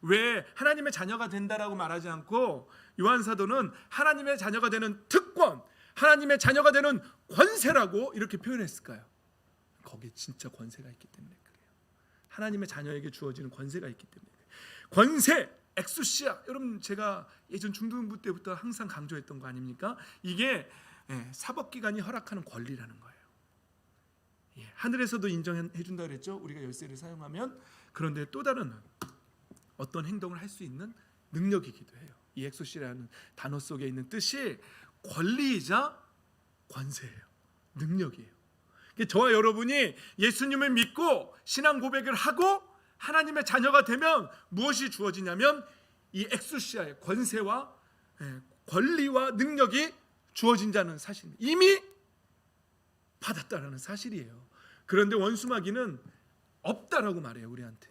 왜 하나님의 자녀가 된다라고 말하지 않고 요한 사도는 하나님의 자녀가 되는 특권, 하나님의 자녀가 되는 권세라고 이렇게 표현했을까요? 거기에 진짜 권세가 있기 때문에 그래요. 하나님의 자녀에게 주어지는 권세가 있기 때문에 그래요. 권세, 엑수시아. 여러분 제가 예전 중등부 때부터 항상 강조했던 거 아닙니까? 이게 사법기관이 허락하는 권리라는 거예요. 하늘에서도 인정해 준다 그랬죠. 우리가 열쇠를 사용하면. 그런데 또 다른 어떤 행동을 할 수 있는 능력이기도 해요. 이 엑소시라는 단어 속에 있는 뜻이 권리이자 권세예요. 능력이에요. 저와 여러분이 예수님을 믿고 신앙 고백을 하고 하나님의 자녀가 되면 무엇이 주어지냐면 이 엑소시아의 권세와 권리와 능력이 주어진다는 사실입니다. 이미 받았다라는 사실이에요. 그런데 원수마귀는 없다라고 말해요. 우리한테.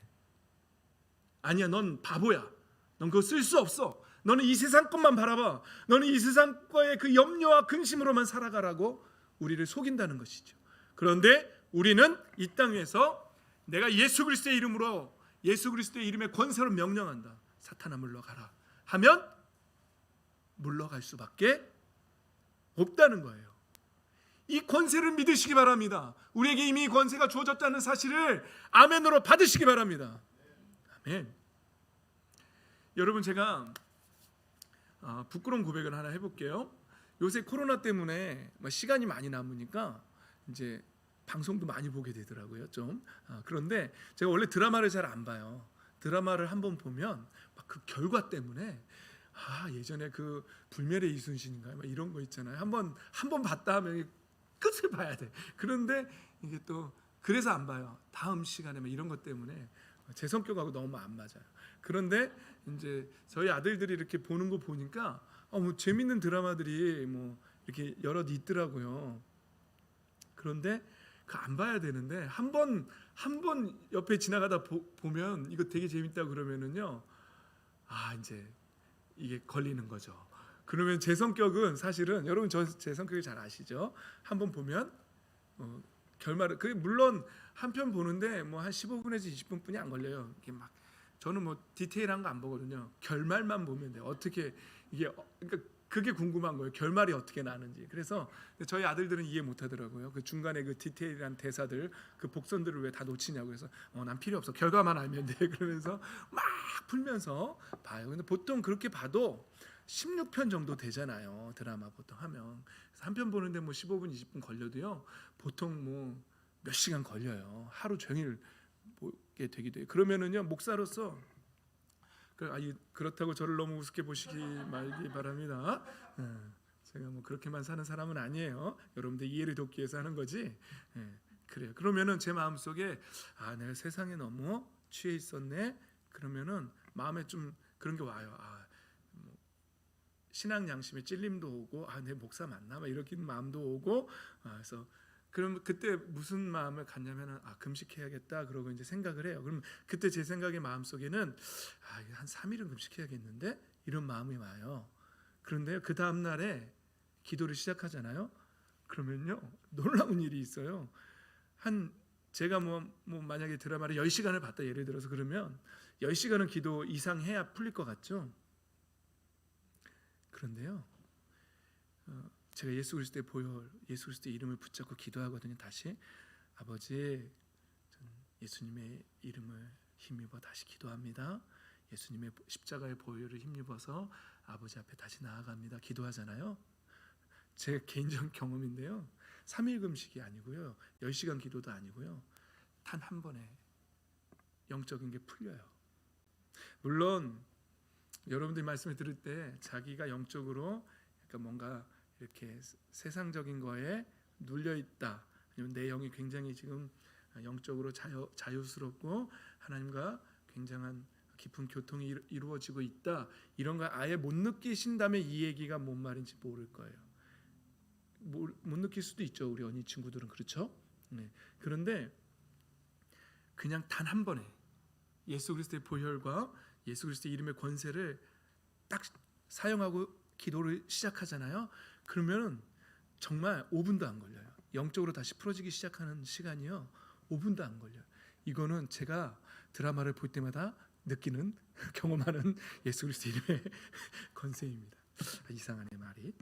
아니야, 넌 바보야. 넌 그거 쓸 수 없어. 너는 이 세상 것만 바라봐. 너는 이 세상 거의 그 염려와 근심으로만 살아가라고 우리를 속인다는 것이죠. 그런데 우리는 이 땅 위에서 내가 예수 그리스도의 이름으로, 예수 그리스도의 이름의 권세로 명령한다. 사탄아 물러가라 하면 물러갈 수밖에 없다는 거예요. 이 권세를 믿으시기 바랍니다. 우리에게 이미 권세가 주어졌다는 사실을 아멘으로 받으시기 바랍니다. 아멘. 여러분 제가 부끄러운 고백을 하나 해볼게요. 요새 코로나 때문에 시간이 많이 남으니까 이제 방송도 많이 보게 되더라고요. 좀 그런데 제가 원래 드라마를 잘 안 봐요. 드라마를 한번 보면 막 그 결과 때문에 예전에 그 불멸의 이순신인가요? 막 이런 거 있잖아요. 한번 봤다 하면 끝을 봐야 돼. 그런데 이게 또 그래서 안 봐요. 다음 시간에 막 이런 것 때문에 제 성격하고 너무 안 맞아요. 그런데 이제 저희 아들들이 이렇게 보는 거 보니까 뭐 재밌는 드라마들이 뭐 이렇게 여럿 있더라고요. 그런데 그 안 봐야 되는데 한 번 옆에 지나가다 보면 이거 되게 재밌다 그러면은요. 이제 이게 걸리는 거죠. 그러면 제 성격은 사실은 여러분 제 성격을 잘 아시죠? 한번 보면 결말을 물론 한 편 보는데 뭐 한 15분에서 20분뿐이 안 걸려요. 이게 막 저는 뭐 디테일한 거 안 보거든요. 결말만 보면 돼요. 어떻게 이게 그러니까 그게 궁금한 거예요. 결말이 어떻게 나는지. 그래서 저희 아들들은 이해 못 하더라고요. 그 중간에 그 디테일한 대사들, 그 복선들을 왜 다 놓치냐고 해서 난 필요 없어. 결과만 알면 돼. 그러면서 막 풀면서 봐요. 근데 보통 그렇게 봐도 16편 정도 되잖아요. 드라마 보통 하면. 한 편 보는데 뭐 15분, 20분 걸려도요. 보통 뭐 몇 시간 걸려요. 하루 종일 보게 되기도 해요. 그러면은요, 목사로서 그렇다고 저를 너무 우습게 보시기 말기 바랍니다. 제가 뭐 그렇게만 사는 사람은 아니에요. 여러분들 이해를 돕기 위해서 하는 거지. 그래요. 그러면은 제 마음 속에 내가 세상에 너무 취해 있었네. 그러면은 마음에 좀 그런 게 와요. 뭐 신앙 양심에 찔림도 오고, 내 목사 맞나? 막 이렇게 마음도 오고, 그래서 그럼 그때 무슨 마음을 갖냐면은 금식해야겠다 그러고 이제 생각을 해요. 그럼 그때 제 생각의 마음 속에는 한 3일은 금식해야겠는데 이런 마음이 와요. 그런데 그 다음 날에 기도를 시작하잖아요. 그러면요 놀라운 일이 있어요. 제가 뭐 만약에 드라마를 10시간을 봤다 예를 들어서 그러면 10시간은 기도 이상 해야 풀릴 것 같죠. 그런데요. 제가 예수 그리스도의 보혈, 예수 그리스도의 이름을 붙잡고 기도하거든요. 다시 아버지, 예수님의 이름을 힘입어 다시 기도합니다. 예수님의 십자가의 보혈을 힘입어서 아버지 앞에 다시 나아갑니다. 기도하잖아요. 제 개인적 경험인데요. 3일 금식이 아니고요. 10시간 기도도 아니고요. 단 한 번에 영적인 게 풀려요. 물론 여러분들이 말씀을 들을 때 자기가 영적으로 그러니까 뭔가 이렇게 세상적인 거에 눌려 있다. 아니면 내 영이 굉장히 지금 영적으로 자유스럽고 하나님과 굉장한 깊은 교통이 이루어지고 있다. 이런 걸 아예 못 느끼신다면 이 얘기가 뭔 말인지 모를 거예요. 못 느낄 수도 있죠. 우리 언니 친구들은 그렇죠. 그런데 그냥 단 한 번에 예수 그리스도의 보혈과 예수 그리스도의 이름의 권세를 딱 사용하고 기도를 시작하잖아요. 그러면 정말 5분도 안 걸려요. 영적으로 다시 풀어지기 시작하는 시간이요. 5분도 안 걸려요. 이거는 제가 드라마를 볼 때마다 느끼는 경험하는 예수 그리스도 이름의 권세입니다. 이상하네 말이.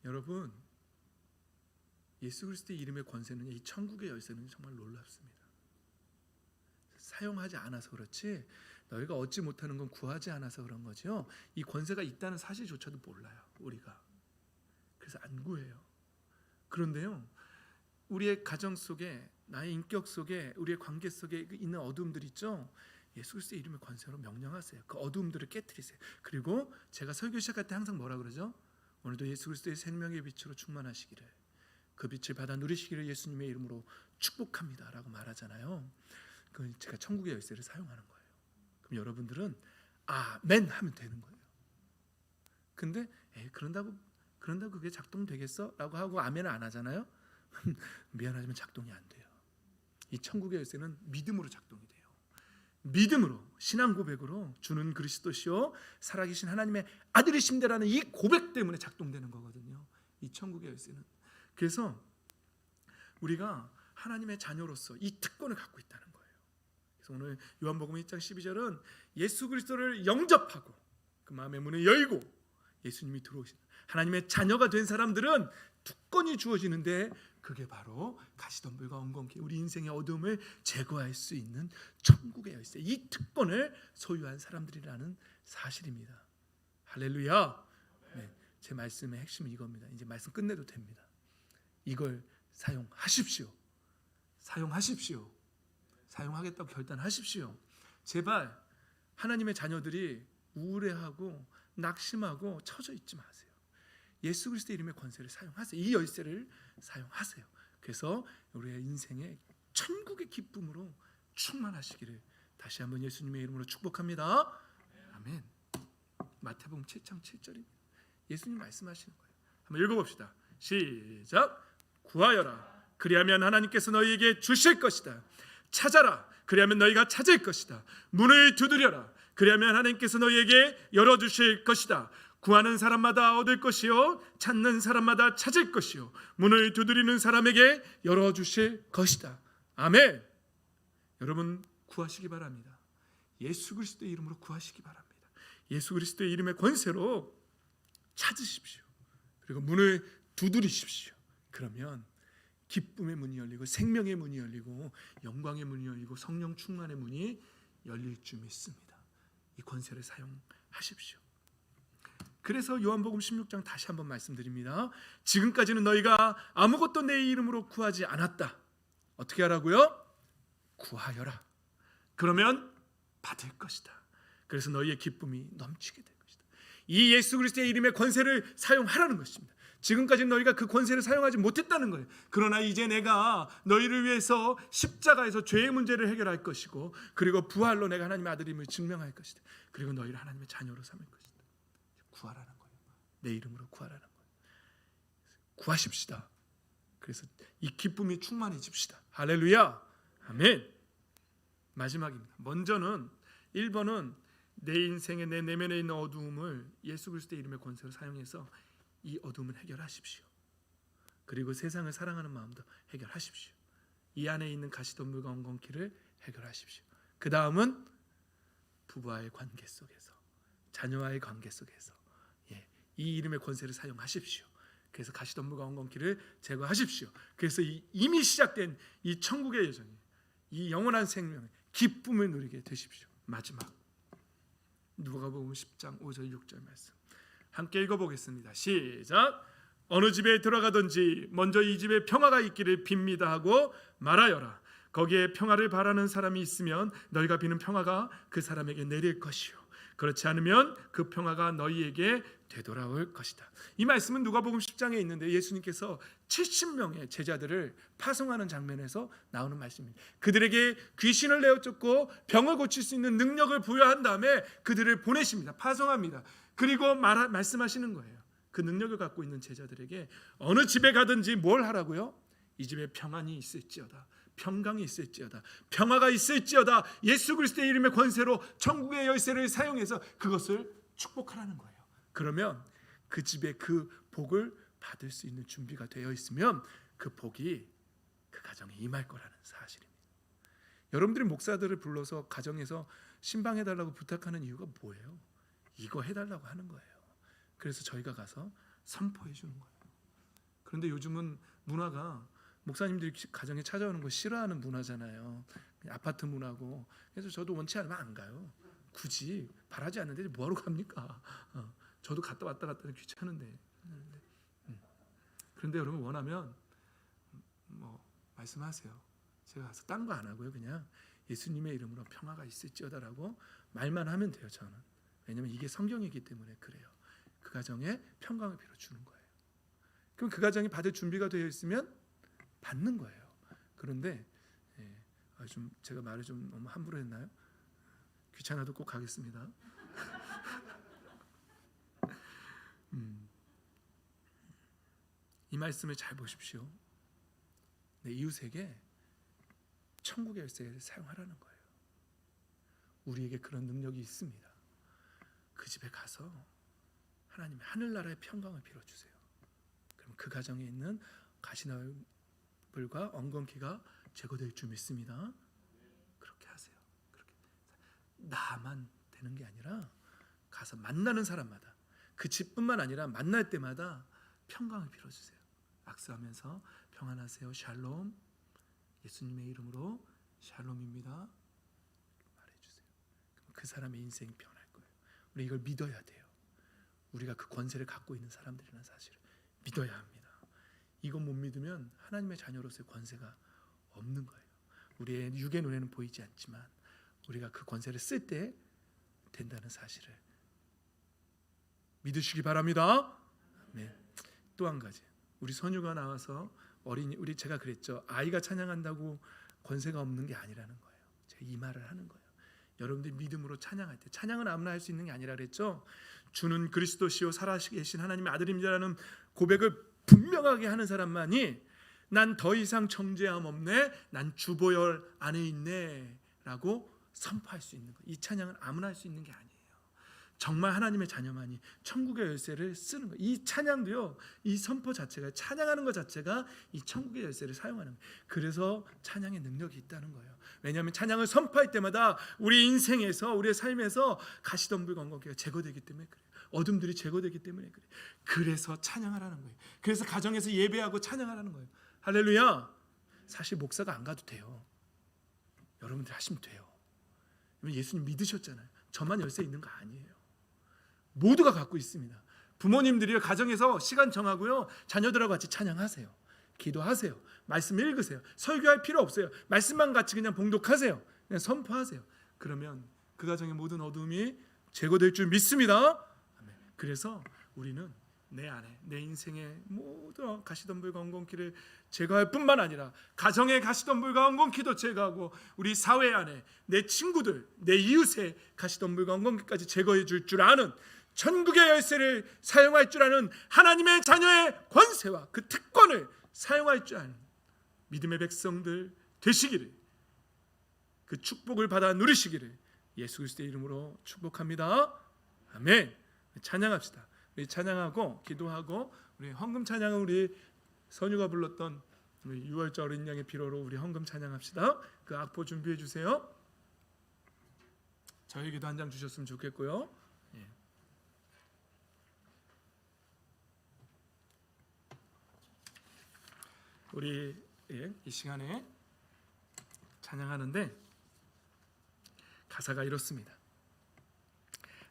여러분 예수 그리스도의 이름의 권세는 이 천국의 열쇠는 정말 놀랍습니다. 사용하지 않아서 그렇지 너희가 얻지 못하는 건 구하지 않아서 그런 거죠. 이 권세가 있다는 사실조차도 몰라요. 우리가. 그래서 안 구해요. 그런데요. 우리의 가정 속에 나의 인격 속에 우리의 관계 속에 있는 어두움들 있죠. 예수 그리스도의 이름의 권세로 명령하세요. 그 어두움들을 깨트리세요. 그리고 제가 설교 시작할 때 항상 뭐라 그러죠? 오늘도 예수 그리스도의 생명의 빛으로 충만하시기를 그 빛을 받아 누리시기를 예수님의 이름으로 축복합니다 라고 말하잖아요. 그건 제가 천국의 열쇠를 사용하는 거예요. 그럼 여러분들은 아멘 하면 되는 거예요. 근데 그런다고 그게 작동되겠어? 라고 하고 아멘을 안 하잖아요. 미안하지만 작동이 안 돼요. 이 천국의 열쇠는 믿음으로 작동이 돼요. 믿음으로 신앙 고백으로 주는 그리스도시요 살아계신 하나님의 아들이심대라는 이 고백 때문에 작동되는 거거든요. 이 천국의 열쇠는. 그래서 우리가 하나님의 자녀로서 이 특권을 갖고 있다는 거예요. 그래서 오늘 요한복음 1장 12절은 예수 그리스도를 영접하고 그 마음의 문을 열고 예수님이 들어오신 하나님의 자녀가 된 사람들은 특권이 주어지는데 그게 바로 가시덤불과 엉겅퀴 우리 인생의 어둠을 제거할 수 있는 천국의 열쇠 이 특권을 소유한 사람들이라는 사실입니다. 할렐루야. 제 말씀의 핵심은 이겁니다. 이제 말씀 끝내도 됩니다. 이걸 사용하십시오. 사용하십시오. 사용하겠다고 결단하십시오. 제발 하나님의 자녀들이 우울해하고 낙심하고 처져 있지 마세요. 예수 그리스도의 이름의 권세를 사용하세요. 이 열쇠를 사용하세요. 그래서 우리의 인생의 천국의 기쁨으로 충만하시기를 다시 한번 예수님의 이름으로 축복합니다. 아멘. 마태복음 7장 7절입니다. 예수님 말씀하시는 거예요. 한번 읽어봅시다. 시작. 구하여라. 그리하면 하나님께서 너희에게 주실 것이다. 찾아라. 그리하면 너희가 찾을 것이다. 문을 두드려라. 그리하면 하나님께서 너희에게 열어주실 것이다. 구하는 사람마다 얻을 것이요 찾는 사람마다 찾을 것이요 문을 두드리는 사람에게 열어주실 것이다. 아멘. 여러분 구하시기 바랍니다. 예수 그리스도의 이름으로 구하시기 바랍니다. 예수 그리스도의 이름의 권세로 찾으십시오. 그리고 문을 두드리십시오. 그러면 기쁨의 문이 열리고 생명의 문이 열리고 영광의 문이 열리고 성령 충만의 문이 열릴 줄 믿습니다. 이 권세를 사용하십시오. 그래서 요한복음 16장 다시 한번 말씀드립니다. 지금까지는 너희가 아무것도 내 이름으로 구하지 않았다. 어떻게 하라고요? 구하여라. 그러면 받을 것이다. 그래서 너희의 기쁨이 넘치게 될 것이다. 이 예수 그리스도의 이름의 권세를 사용하라는 것입니다. 지금까지 너희가 그 권세를 사용하지 못했다는 거예요. 그러나 이제 내가 너희를 위해서 십자가에서 죄의 문제를 해결할 것이고 그리고 부활로 내가 하나님의 아들임을 증명할 것이다. 그리고 너희를 하나님의 자녀로 삼을 것이다. 구하라는 거예요. 내 이름으로 구하라는 거예요. 구하십시다. 그래서 이 기쁨이 충만해집시다. 할렐루야. 아멘. 마지막입니다. 먼저는 1번은 내 인생의 내 내면에 있는 어두움을 예수 그리스도의 이름의 권세로 사용해서 이 어둠을 해결하십시오. 그리고 세상을 사랑하는 마음도 해결하십시오. 이 안에 있는 가시덤불과 엉겅퀴를 해결하십시오. 그 다음은 부부와의 관계 속에서 자녀와의 관계 속에서 이 이름의 권세를 사용하십시오. 그래서 가시덤불과 엉겅퀴를 제거하십시오. 그래서 이미 시작된 이 천국의 여정이 이 영원한 생명의 기쁨을 누리게 되십시오. 마지막 누가복음 10장 5절 6절 말씀 함께 읽어보겠습니다. 시작. 어느 집에 들어가든지 먼저 이 집에 평화가 있기를 빕니다 하고 말하여라. 거기에 평화를 바라는 사람이 있으면 너희가 비는 평화가 그 사람에게 내릴 것이요 그렇지 않으면 그 평화가 너희에게 되돌아올 것이다. 이 말씀은 누가복음 10장에 있는데 예수님께서 70명의 제자들을 파송하는 장면에서 나오는 말씀입니다. 그들에게 귀신을 내어쫓고 병을 고칠 수 있는 능력을 부여한 다음에 그들을 보내십니다. 파송합니다. 그리고 말씀하시는 거예요. 그 능력을 갖고 있는 제자들에게 어느 집에 가든지 뭘 하라고요? 이 집에 평안이 있을지어다. 평강이 있을지어다. 평화가 있을지어다. 예수 그리스도의 이름의 권세로 천국의 열쇠를 사용해서 그것을 축복하라는 거예요. 그러면 그 집에 그 복을 받을 수 있는 준비가 되어 있으면 그 복이 그 가정에 임할 거라는 사실입니다. 여러분들이 목사들을 불러서 가정에서 신방해달라고 부탁하는 이유가 뭐예요? 이거 해달라고 하는 거예요. 그래서 저희가 가서 선포해 주는 거예요. 그런데 요즘은 문화가 목사님들이 가정에 찾아오는 거 싫어하는 문화잖아요. 아파트 문화고. 그래서 저도 원치 않으면 안 가요. 굳이 바라지 않는데 뭐하러 갑니까? 저도 갔다 왔다 갔다 귀찮은데. 그런데 여러분 원하면 말씀하세요. 제가 가서 딴 거 안 하고요. 그냥 예수님의 이름으로 평화가 있을지어다라고 말만 하면 돼요. 저는. 왜냐하면 이게 성경이기 때문에 그래요. 그 가정에 평강을 빌어주는 거예요. 그럼 그 가정이 받을 준비가 되어 있으면 받는 거예요. 그런데 좀 제가 말을 좀 너무 함부로 했나요? 귀찮아도 꼭 가겠습니다. 이 말씀을 잘 보십시오. 내 이웃에게 천국의 열쇠를 사용하라는 거예요. 우리에게 그런 능력이 있습니다. 그 집에 가서 하나님의 하늘나라의 평강을 빌어주세요. 그럼 그 가정에 있는 가시덤불과 엉겅퀴가 제거될 줄 믿습니다. 그렇게 하세요. 그렇게 나만 되는 게 아니라 가서 만나는 사람마다 그 집뿐만 아니라 만날 때마다 평강을 빌어주세요. 악수하면서 평안하세요. 샬롬. 예수님의 이름으로 샬롬입니다. 말해주세요. 그 사람의 인생이 변할 거예요. 우리 이걸 믿어야 돼요. 우리가 그 권세를 갖고 있는 사람들이라는 사실을 믿어야 합니다. 이거 못 믿으면 하나님의 자녀로서의 권세가 없는 거예요. 우리의 육의 눈에는 보이지 않지만 우리가 그 권세를 쓸 때 된다는 사실을 믿으시기 바랍니다. 네. 또 한 가지, 우리 선유가 나와서 우리 제가 그랬죠. 아이가 찬양한다고 권세가 없는 게 아니라는 거예요. 제가 이 말을 하는 거예요. 여러분들이 믿음으로 찬양할 때, 찬양은 아무나 할 수 있는 게 아니라 그랬죠. 주는 그리스도시요 살아계신 하나님의 아들입니다라는 고백을 분명하게 하는 사람만이 난 더 이상 정죄함 없네, 난 주보혈 안에 있네 라고 선포할 수 있는 거예요. 이 찬양은 아무나 할 수 있는 게 아니에요. 정말 하나님의 자녀만이 천국의 열쇠를 쓰는 거예요. 이 찬양도요, 이 선포 자체가, 찬양하는 것 자체가 이 천국의 열쇠를 사용하는 거예요. 그래서 찬양의 능력이 있다는 거예요. 왜냐하면 찬양을 선포할 때마다 우리 인생에서, 우리의 삶에서 가시덤불 건곤기가 제거되기 때문에 그래요. 어둠들이 제거되기 때문에 그래요. 그래서 찬양하라는 거예요. 그래서 가정에서 예배하고 찬양하라는 거예요. 할렐루야. 사실 목사가 안 가도 돼요. 여러분들 하시면 돼요. 예수님 믿으셨잖아요. 저만 열쇠 있는 거 아니에요. 모두가 갖고 있습니다. 부모님들이 가정에서 시간 정하고요, 자녀들하고 같이 찬양하세요. 기도하세요. 말씀 읽으세요. 설교할 필요 없어요. 말씀만 같이 그냥 봉독하세요. 그냥 선포하세요. 그러면 그 가정의 모든 어둠이 제거될 줄 믿습니다. 그래서 우리는 내 안에, 내 인생의 모든 가시덤불 건곤기를 제거할 뿐만 아니라 가정의 가시덤불 건곤기도 제거하고 우리 사회 안에 내 친구들, 내 이웃의 가시덤불 건곤기까지 제거해 줄 줄 아는, 천국의 열쇠를 사용할 줄 아는 하나님의 자녀의 권세와 그 특권을 사용할 줄 아는 믿음의 백성들 되시기를, 그 축복을 받아 누리시기를 예수 그리스도의 이름으로 축복합니다. 아멘. 찬양합시다. 우리 찬양하고 기도하고, 우리 헌금 찬양은 우리 선유가 불렀던 우리 6월절 어린 양의 피로로 우리 헌금 찬양합시다. 그 악보 준비해 주세요. 저에게도 한 장 주셨으면 좋겠고요. 예. 우리 이 시간에 찬양하는데 가사가 이렇습니다.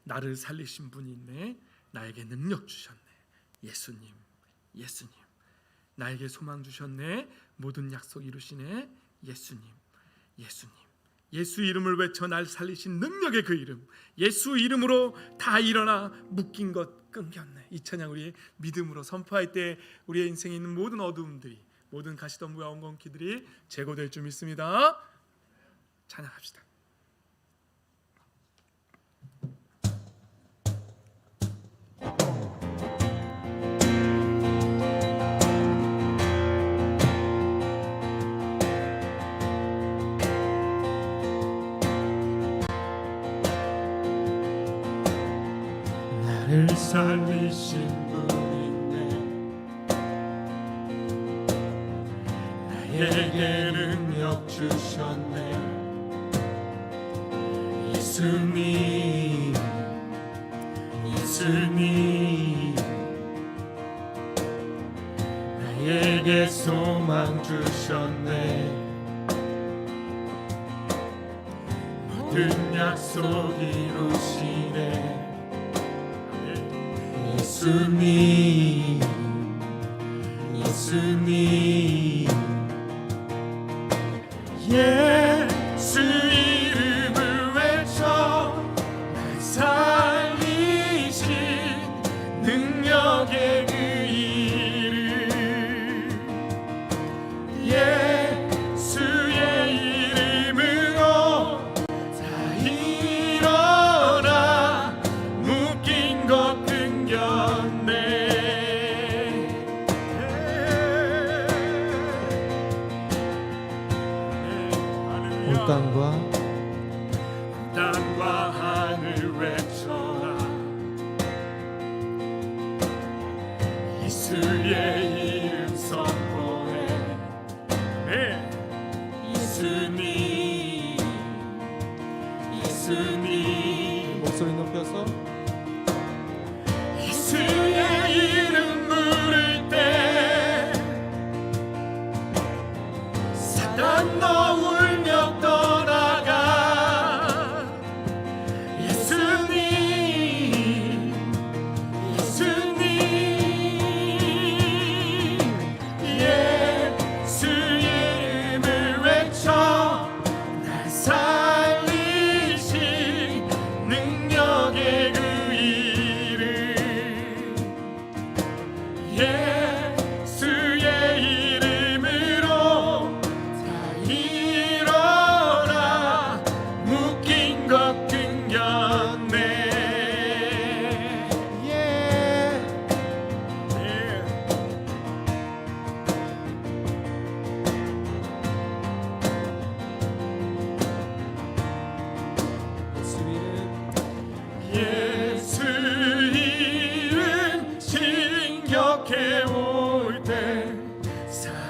나를 살리신 분이 있네, 나에게 능력 주셨네, 예수님, 예수님. 나에게 소망 주셨네, 모든 약속 이루시네, 예수님, 예수님. 예수 이름을 외쳐 날 살리신 능력의 그 이름, 예수 이름으로 다 일어나 묶인 것 끊겼네. 이 찬양 우리 믿음으로 선포할 때 우리의 인생에 있는 모든 어두움들이, 모든 가시덤불과 엉겅퀴들이 제거될 줄 믿습니다. 찬양합시다. 나를 살리신 나에게 능력 주셨네, 예수님, 예수님. 나에게 소망 주셨네, 모든 약속 이루시네, 예수님, 예수님. 예수 이름을 외쳐 날 살리신 능력의 그 이름, 예수의 이름으로 다 일어나 묶인 것 끊겼네. 땅과 하늘 외쳐라, 예수의 이름 선포해. 예수님, 예수님. 목소리 높여서 예수의 이름 부를 때 사단 너 울며 떠나가. 예수님,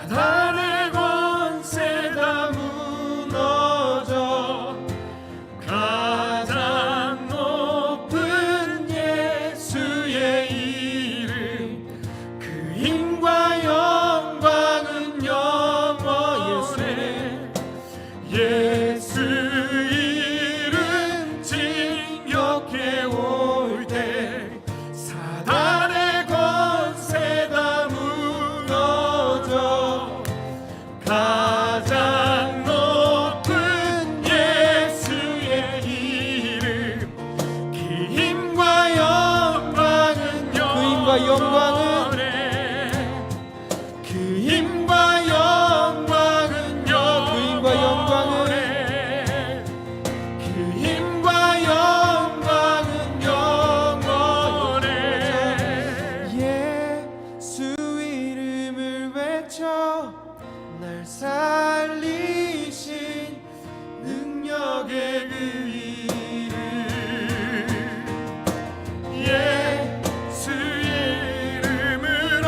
사단의 권세 다 무너져 가장 높은 예수의 이름 그 힘과 영광은 영원해 예수 이름 진격해 올 때 사단의 권세 다 무너져 가장 높은 예수의 이름 그 힘과 영광은 영원해 그 힘과 영광은 영원해 그 힘과 영광은 영원해 예수 이름을 외쳐 날 살리신 능력의 그 이름 예수 이름으로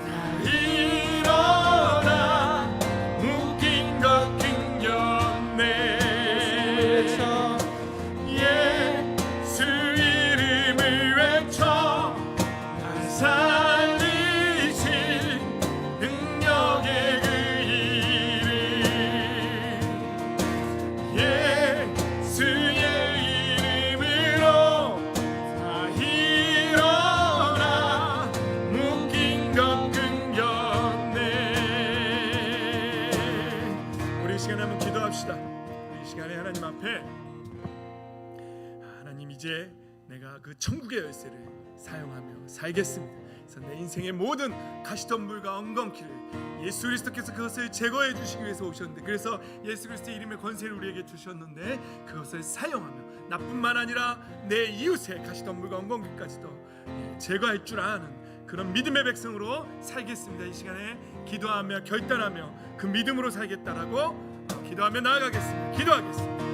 다 일어나 묶인 것 끊겼네 예수 이름을 외쳐 날 살리신 능력의 그 이름 예수의 이름으로 다 일어나 묶인 것 끊겼네. 우리 이 시간에 한번 기도합시다. 우리 이 시간에 하나님 앞에 하나님 이제 내가 그 천국의 열쇠를 사용하며 살겠습니다. 그래서 내 인생의 모든 가시덤불과 엉겅퀴를 예수 그리스도께서 그것을 제거해 주시기 위해서 오셨는데 그래서 예수 그리스도의 이름의 권세를 우리에게 주셨는데 그것을 사용하며 나뿐만 아니라 내 이웃의 가시덤불과 엉겅퀴까지도 제거할 줄 아는 그런 믿음의 백성으로 살겠습니다. 이 시간에 기도하며 결단하며 그 믿음으로 살겠다라고 기도하며 나아가겠습니다. 기도하겠습니다.